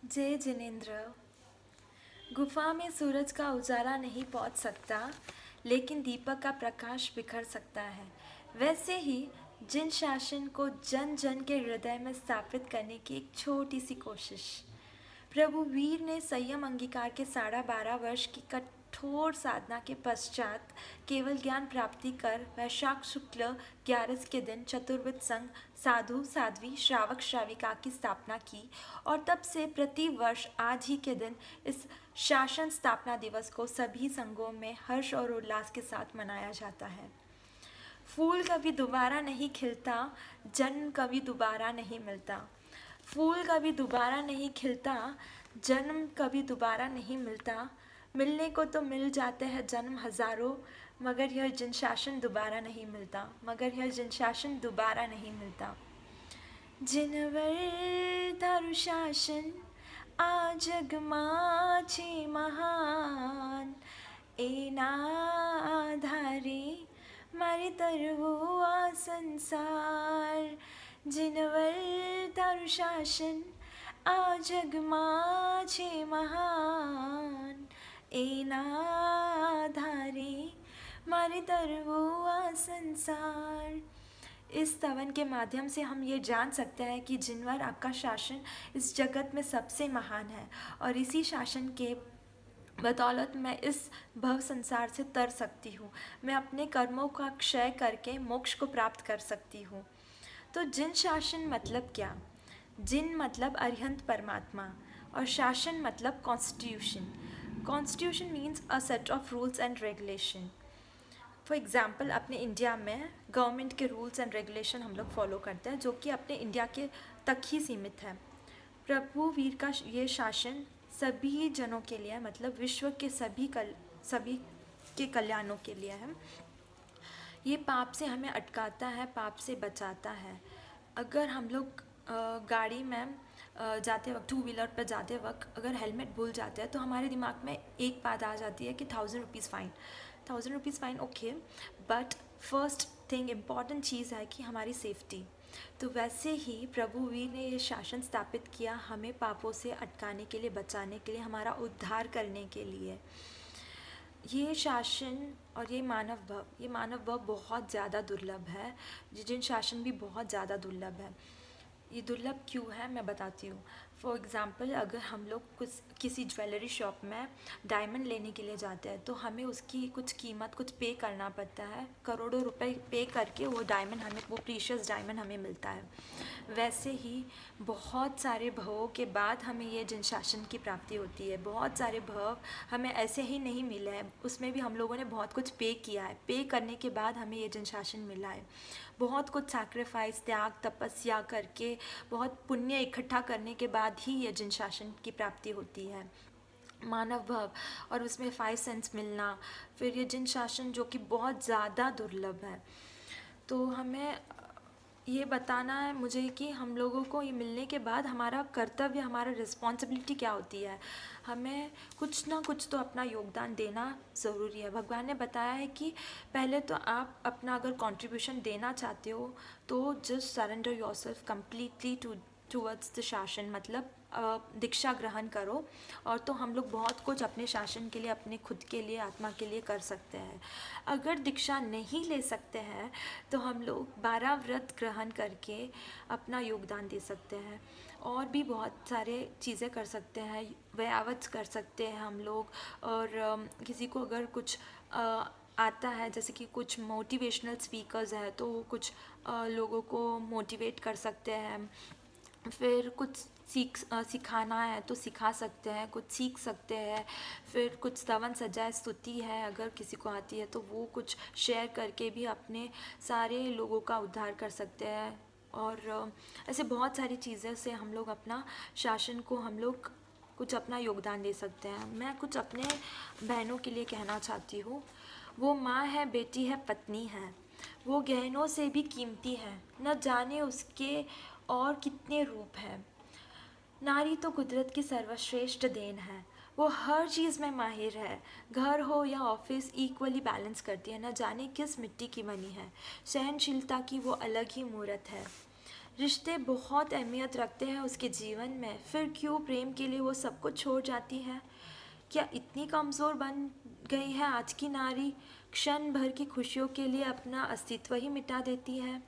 जय जिनेन्द्र। गुफा में सूरज का उजाला नहीं पहुंच सकता, लेकिन दीपक का प्रकाश बिखर सकता है। वैसे ही जिन शासन को जन जन के हृदय में स्थापित करने की एक छोटी सी कोशिश। प्रभु वीर ने संयम अंगीकार के 12.5 वर्ष की कठोर साधना के पश्चात केवल ज्ञान प्राप्ति कर वैशाख शुक्ल 11 के दिन चतुर्विध संघ साधु साध्वी श्रावक श्राविका की स्थापना की और तब से प्रति वर्ष आज ही के दिन इस शासन स्थापना दिवस को सभी संघों में हर्ष और उल्लास के साथ मनाया जाता है। फूल कभी दोबारा नहीं खिलता, जन्म कभी दोबारा नहीं मिलता। फूल कभी दोबारा नहीं खिलता, जन्म कभी दोबारा नहीं मिलता। मिलने को तो मिल जाते हैं जन्म हजारों, मगर यह जन शासन दोबारा नहीं मिलता, मगर यह जन शासन दोबारा नहीं मिलता। जिनवर थारु शासन आ जगमा छे महान, एना आधारे मारे तरवो आ संसार। जिनवर थारु शासन आ जगमा छे महान, एना आधारे मारे तरवो आ संसार। इस स्तवन के माध्यम से हम ये जान सकते हैं कि जिनवर आपका शासन इस जगत में सबसे महान है और इसी शासन के बदौलत मैं इस भव संसार से तर सकती हूँ। मैं अपने कर्मों का क्षय करके मोक्ष को प्राप्त कर सकती हूँ। तो जिन शासन मतलब क्या? जिन मतलब अरिहंत परमात्मा और शासन मतलब constitution. Constitution means a set of rules and regulation. For example अपने इंडिया में गवर्नमेंट के रूल्स एंड रेगुलेशन हम लोग फॉलो करते हैं, जो कि अपने इंडिया के तक ही सीमित है। प्रभु वीर का ये शासन सभी जनों के लिए, मतलब विश्व के सभी के कल्याणों के लिए है। ये पाप से हमें अटकाता है, पाप से बचाता है। अगर हम लोग गाड़ी में जाते वक्त, 2 व्हीलर पर जाते वक्त अगर हेलमेट भूल जाते हैं तो हमारे दिमाग में एक बात आ जाती है कि 1000 rupees fine. 1000 rupees fine okay, but first thing important चीज़ है कि हमारी सेफ्टी। तो वैसे ही प्रभु वीर ने ये शासन स्थापित किया हमें पापों से अटकाने के लिए, बचाने के लिए, हमारा उद्धार करने के लिए। ये शासन और ये मानव भाव बहुत ज़्यादा दुर्लभ है। जिन शासन भी बहुत ज़्यादा दुर्लभ है। ये दुर्लभ क्यों है मैं बताती हूँ। फॉर एग्ज़ाम्पल अगर हम लोग किसी ज्वेलरी शॉप में डायमंड लेने के लिए जाते हैं तो हमें उसकी कुछ कीमत कुछ पे करना पड़ता है। करोड़ों रुपए पे करके वो डायमंड हमें, वो प्रीशियस डायमंड हमें मिलता है। वैसे ही बहुत सारे भवों के बाद हमें ये जन शासन की प्राप्ति होती है। बहुत सारे भव हमें ऐसे ही नहीं मिले हैं, उसमें भी हम लोगों ने बहुत कुछ पे किया है। पे करने के बाद हमें ये जन शासन मिला है। बहुत कुछ सैक्रिफाइस, त्याग, तपस्या करके, बहुत पुण्य इकट्ठा करने के बाद ही ये जन शासन की प्राप्ति होती है। मानव भाव और उसमें 5 सेंस मिलना, फिर ये जिन शासन जो कि बहुत ज़्यादा दुर्लभ है। तो हमें ये बताना है मुझे कि हम लोगों को ये मिलने के बाद हमारा कर्तव्य, हमारा रिस्पॉन्सिबिलिटी क्या होती है। हमें कुछ ना कुछ तो अपना योगदान देना ज़रूरी है। भगवान ने बताया है कि पहले तो आप अपना अगर कंट्रीब्यूशन देना चाहते हो तो just surrender yourself completely towards the शासन, मतलब दीक्षा ग्रहण करो। और तो हम लोग बहुत कुछ अपने शासन के लिए, अपने खुद के लिए, आत्मा के लिए कर सकते हैं। अगर दीक्षा नहीं ले सकते हैं तो हम लोग 12 व्रत ग्रहण करके अपना योगदान दे सकते हैं। और भी बहुत सारे चीज़ें कर सकते हैं, व्यावत कर सकते हैं हम लोग। और किसी को अगर कुछ आता है, जैसे कि कुछ मोटिवेशनल स्पीकर्स हैं तो वो कुछ लोगों को मोटिवेट कर सकते हैं। फिर कुछ सिखाना है तो सिखा सकते हैं, कुछ सीख सकते हैं। फिर कुछ स्तवन सजाए स्तुति है अगर किसी को आती है तो वो कुछ शेयर करके भी अपने सारे लोगों का उद्धार कर सकते हैं। और ऐसे बहुत सारी चीज़ें से हम लोग अपना शासन को, हम लोग कुछ अपना योगदान दे सकते हैं। मैं कुछ अपने बहनों के लिए कहना चाहती हूँ। वो माँ है, बेटी है, पत्नी है, वो गहनों से भी कीमती है, न जाने उसके और कितने रूप हैं। नारी तो कुदरत की सर्वश्रेष्ठ देन है, वो हर चीज़ में माहिर है। घर हो या ऑफिस इक्वली बैलेंस करती है, न जाने किस मिट्टी की बनी है। सहनशीलता की वो अलग ही मूरत है। रिश्ते बहुत अहमियत रखते हैं उसके जीवन में, फिर क्यों प्रेम के लिए वो सब कुछ छोड़ जाती है? क्या इतनी कमज़ोर बन गई है आज की नारी? क्षण भर की खुशियों के लिए अपना अस्तित्व ही मिटा देती है।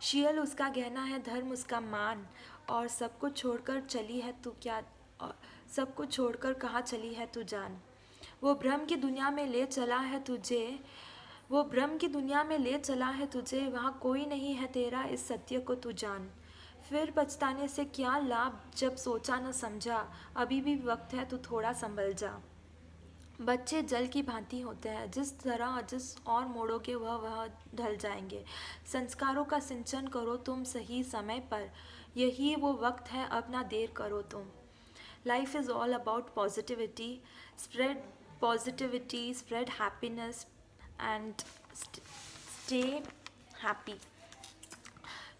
शील उसका गहना है, धर्म उसका मान, और सब कुछ छोड़कर चली है तू क्या, और सब कुछ छोड़कर कहाँ चली है तू जान। वो भ्रम की दुनिया में ले चला है तुझे, वो भ्रम की दुनिया में ले चला है तुझे, वहाँ कोई नहीं है तेरा, इस सत्य को तू जान। फिर पछताने से क्या लाभ जब सोचा न समझा, अभी भी वक्त है तू थोड़ा संभल जा। बच्चे जल की भांति होते हैं, जिस तरह जिस और मोड़ोगे वह ढल जाएंगे। संस्कारों का सिंचन करो तुम सही समय पर, यही वो वक्त है, अब ना देर करो तुम। Life is all about positivity. Spread positivity, spread happiness, and stay happy.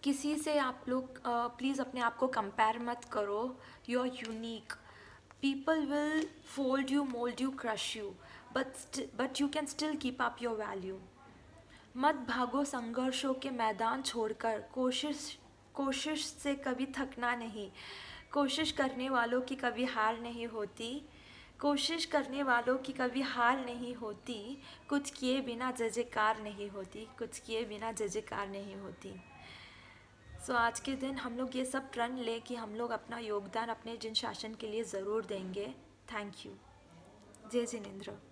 किसी से आप लोग प्लीज़ अपने आप को कंपेयर मत करो। You are unique. People will fold you, mould you, crush you, but you can still keep up your value. मत भागो संघर्षों के मैदान छोड़कर, कोशिश से कभी थकना नहीं। कोशिश करने वालों की कभी हार नहीं होती, कोशिश करने वालों की कभी हार नहीं होती। कुछ किए बिना जय जयकार नहीं होती, कुछ किए बिना जय जयकार नहीं होती। सो आज के दिन हम लोग ये सब प्रण ले कि हम लोग अपना योगदान अपने जिन शासन के लिए ज़रूर देंगे। Thank you. जय जिनेंद्र।